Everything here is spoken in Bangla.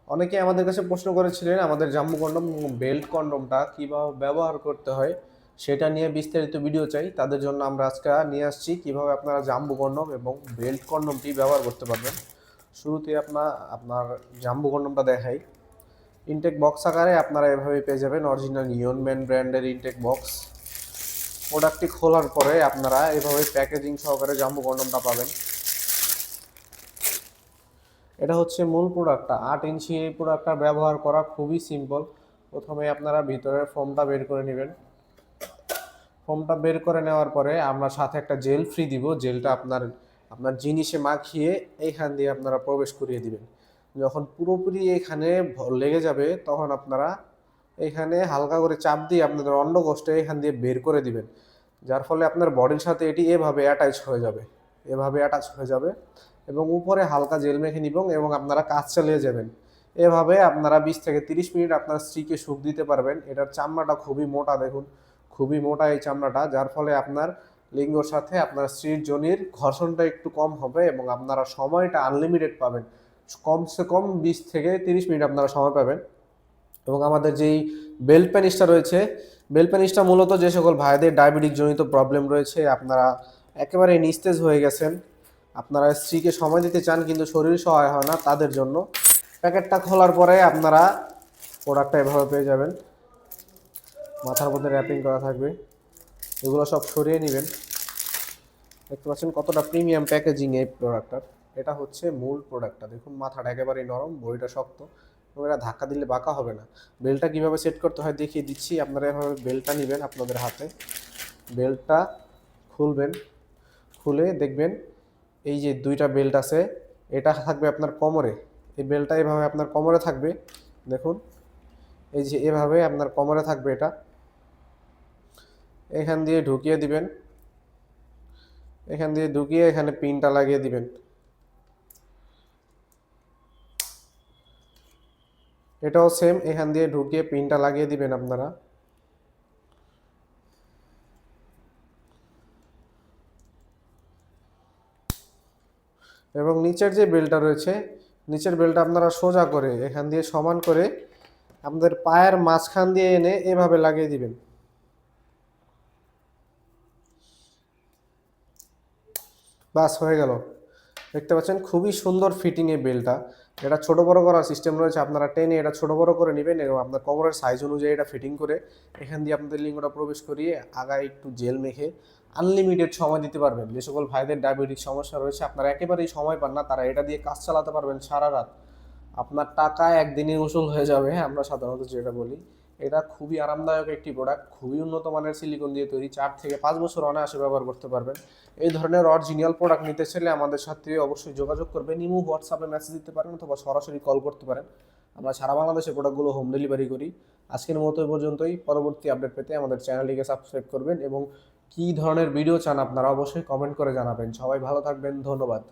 অনেকে আমাদের কাছে প্রশ্ন করেছিলেন আমাদের জাম্বু কন্ডম বেল্ট কন্ডমটা কিভাবে ব্যবহার করতে হয় সেটা নিয়ে বিস্তারিত ভিডিও চাই। তাদের জন্য আমরা আজকে নিয়ে আসছি কিভাবে আপনারা জাম্বু কন্ডম এবং বেল্ট কন্ডমটি ব্যবহার করতে পারবেন। শুরুতে আপনার জাম্বু কন্ডমটা দেখাই। ইনটেক বক্স আকারে আপনারা এভাবে পেয়ে যাবেন অরিজিনাল ইয়নম্যান ব্র্যান্ডের ইনটেক বক্স। প্রোডাক্টটি খোলার পরে আপনারা এভাবে প্যাকেজিং সহকারে জাম্বু কন্ডমটা পাবেন। এটা হচ্ছে মূল প্রোডাক্টটা 8 ইঞ্চি। এই প্রোডাক্টটা ব্যবহার করা খুবই সিম্পল। প্রথমে আপনারা ভিতরের ফোমটা বের করে নেবেন। ফোমটা বের করে নেওয়ার পরে আমরা সাথে একটা জেল ফ্রি দিব। জেলটা আপনার আপনার জিনিসে মাখিয়ে এইখান দিয়ে আপনারা প্রবেশ করিয়ে দিবেন। যখন পুরোপুরি এখানে লেগে যাবে তখন আপনারা এখানে হালকা করে চাপ দিয়ে আপনাদের অন্ডকোষটা এখান দিয়ে বের করে দিবেন, যার ফলে আপনার বডির সাথে এটি এভাবে অ্যাটাচ হয়ে যাবে। এভাবে অ্যাটাচ হয়ে যাবে এবং উপরে হালকা জেল মেখে নিবেন এবং আপনারা কাজ চালিয়ে যাবেন। এভাবে আপনারা 20 থেকে 30 মিনিট আপনার স্ত্রীকে সুখ দিতে পারবেন। এটার চামড়াটা খুবই মোটা, দেখুন খুবই মোটা এই চামড়াটা, যার ফলে আপনার লিঙ্গর সাথে আপনার স্ত্রীর যোনির ঘর্ষণটা একটু কম হবে এবং আপনারা সময়টা আনলিমিটেড পাবেন। কমসে কম 20 থেকে 30 মিনিট আপনারা সময় পাবেন। এবং আমাদের যেই বেল্ট প্যানিসটা রয়েছে, বেল্ট প্যানিসটা মূলত যে সকল ভাইদের ডায়াবেটিক জনিত প্রবলেম রয়েছে, আপনারা একেবারে নিস্তেজ হয়ে গেছেন, আপনারা স্ত্রীকে সময় দিতে চান কিন্তু শরীর সহায় হয় না, তাদের জন্য প্যাকেটটা খোলার পরে আপনারা প্রোডাক্টটা এভাবে পেয়ে যাবেন। মাথার মধ্যে র্যাপিং করা থাকবে, এগুলো সব সরিয়ে নেবেন। দেখতে পাচ্ছেন কতটা প্রিমিয়াম প্যাকেজিং এই প্রোডাক্টটার। এটা হচ্ছে মূল প্রোডাক্টটা, দেখুন মাথাটা একেবারেই নরম, বডিটা শক্ত এবং এটা ধাক্কা দিলে বাঁকা হবে না। বেল্টটা কীভাবে সেট করতে হয় দেখিয়ে দিচ্ছি। আপনারা এভাবে বেল্টটা নেবেন আপনাদের হাতে, বেল্টটা খুলবেন, খুলে দেখবেন এই যে দুইটা বেল্ট আছে, এটা থাকবে আপনার কোমরে। এই বেল্টটা এভাবে আপনার কোমরে থাকবে, দেখুন এই যে এভাবে আপনার কোমরে থাকবে। এটা এখান দিয়ে ঢুকিয়ে দিবেন, এখান দিয়ে ঢুকিয়ে এখানে পিনটা লাগিয়ে দিবেন। এটাও সেম, এখান দিয়ে ঢুকিয়ে পিনটা লাগিয়ে দিবেন আপনারা। এবং নিচের যে বেল্টটা রয়েছে, নিচের বেল্টটা আপনারা সোজা করে এখান দিয়ে সমান করে আপনাদের পায়ের মাঝখান দিয়ে এনে এভাবে লাগিয়ে দিবেন। বাস হয়ে গেল। দেখতে পাচ্ছেন খুবই সুন্দর ফিটিং এই বেল্টটা। এটা ছোট বড় করার সিস্টেম রয়েছে, আপনারা টেনে এটা ছোট বড় করে নেবেন এবং আপনার কোমরের সাইজ অনুযায়ী এটা ফিটিং করে এখান দিয়ে আপনাদের লিঙ্গটা প্রবেশ করিয়ে আগায় একটু জেল মেখে আনলিমিটেড সময় দিতে পারবেন। যে সকল ভাইদের ডায়াবেটিক সমস্যা রয়েছে, আপনারা একেবারেই সময় পান না, তারা এটা দিয়ে কাজ চালাতে পারবেন সারা রাত। আপনার টাকা একদিনই উসুল হয়ে যাবে, আমরা সাধারণত যেটা বলি। এটা খুবই আরামদায়ক একটি প্রোডাক্ট, খুবই উন্নত মানের সিলিকন দিয়ে তৈরি, 4 থেকে 5 বছর অনায়াসে ব্যবহার করতে পারবেন। এই ধরনের অরিজিনাল প্রোডাক্ট নিতে চাইলে আমাদের সাথে অবশ্যই যোগাযোগ করবেন। ইমো হোয়াটসঅ্যাপে মেসেজ দিতে পারেন অথবা সরাসরি কল করতে পারেন। আমরা সারা বাংলাদেশে প্রোডাক্টগুলো হোম ডেলিভারি করি। আজকের মতো এই পর্যন্তই। পরবর্তী আপডেট পেতে আমাদের চ্যানেলটিকে সাবস্ক্রাইব করবেন এবং কী ধরনের ভিডিও চান আপনারা অবশ্যই কমেন্ট করে জানাবেন। সবাই ভালো থাকবেন, ধন্যবাদ।